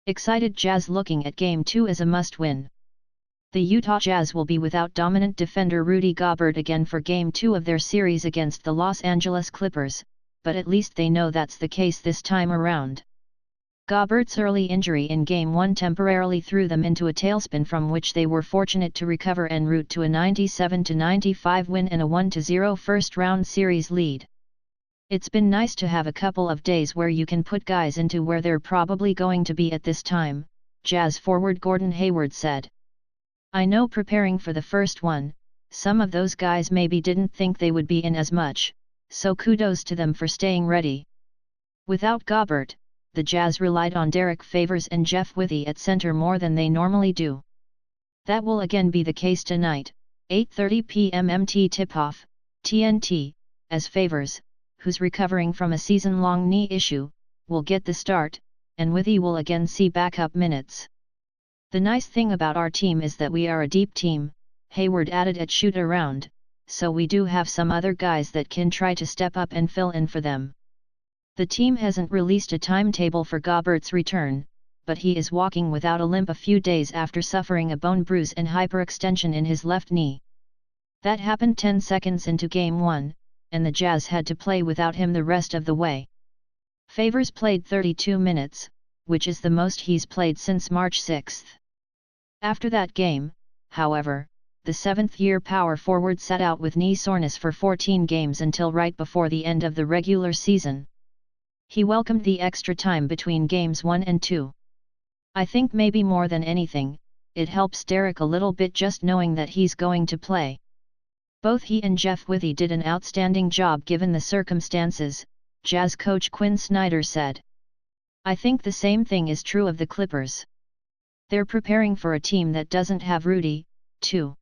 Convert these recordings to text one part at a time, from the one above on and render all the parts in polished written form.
Excited Jazz looking at Game 2 as a must-win. The Utah Jazz will be without dominant defender Rudy Gobert again for Game 2 of their series against the Los Angeles Clippers, but at least they know that's the case this time around. Gobert's early injury in Game 1 temporarily threw them into a tailspin from which they were fortunate to recover en route to a 97-95 win and a 1-0 first-round series lead. It's been nice to have a couple of days where you can put guys into where they're probably going to be at this time, Jazz forward Gordon Hayward said. I know preparing for the first one, some of those guys maybe didn't think they would be in as much, so kudos to them for staying ready. Without Gobert, the Jazz relied on Derek Favors and Jeff Withey at center more than they normally do. That will again be the case tonight, 8:30 p.m. MT tip-off, TNT, as Favors, who's recovering from a season-long knee issue, will get the start, and Withey will again see backup minutes. The nice thing about our team is that we are a deep team, Hayward added at shoot-around, so we do have some other guys that can try to step up and fill in for them. The team hasn't released a timetable for Gobert's return, but he is walking without a limp a few days after suffering a bone bruise and hyperextension in his left knee. That happened 10 seconds into Game 1, and the Jazz had to play without him the rest of the way. Favors played 32 minutes, which is the most he's played since March 6. After that game, however, the seventh-year power forward sat out with knee soreness for 14 games until right before the end of the regular season. He welcomed the extra time between Games 1 and 2. I think maybe more than anything, it helps Derek a little bit just knowing that he's going to play. Both he and Jeff Withey did an outstanding job given the circumstances, Jazz coach Quinn Snyder said. I think the same thing is true of the Clippers. They're preparing for a team that doesn't have Rudy, too.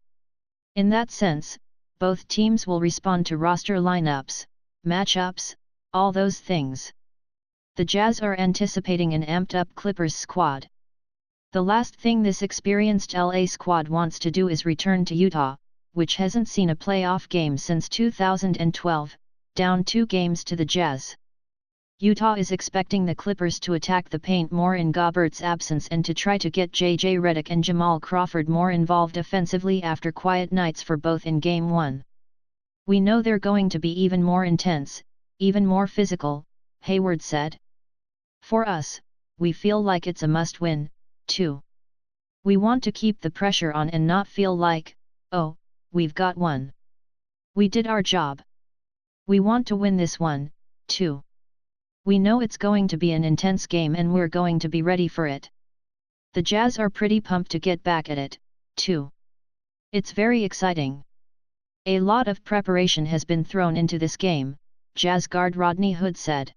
In that sense, both teams will respond to roster lineups, matchups, all those things. The Jazz are anticipating an amped-up Clippers squad. The last thing this experienced LA squad wants to do is return to Utah, which hasn't seen a playoff game since 2012, down 2 games to the Jazz. Utah is expecting the Clippers to attack the paint more in Gobert's absence and to try to get J.J. Redick and Jamal Crawford more involved offensively after quiet nights for both in Game 1. We know they're going to be even more intense, even more physical, Hayward said. For us, we feel like it's a must-win, too. We want to keep the pressure on and not feel like, oh, we've got one. We did our job. We want to win this one, too. We know it's going to be an intense game and we're going to be ready for it. The Jazz are pretty pumped to get back at it, too. It's very exciting. A lot of preparation has been thrown into this game, Jazz guard Rodney Hood said.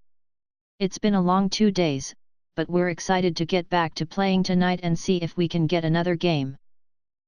It's been a long 2 days, but we're excited to get back to playing tonight and see if we can get another game.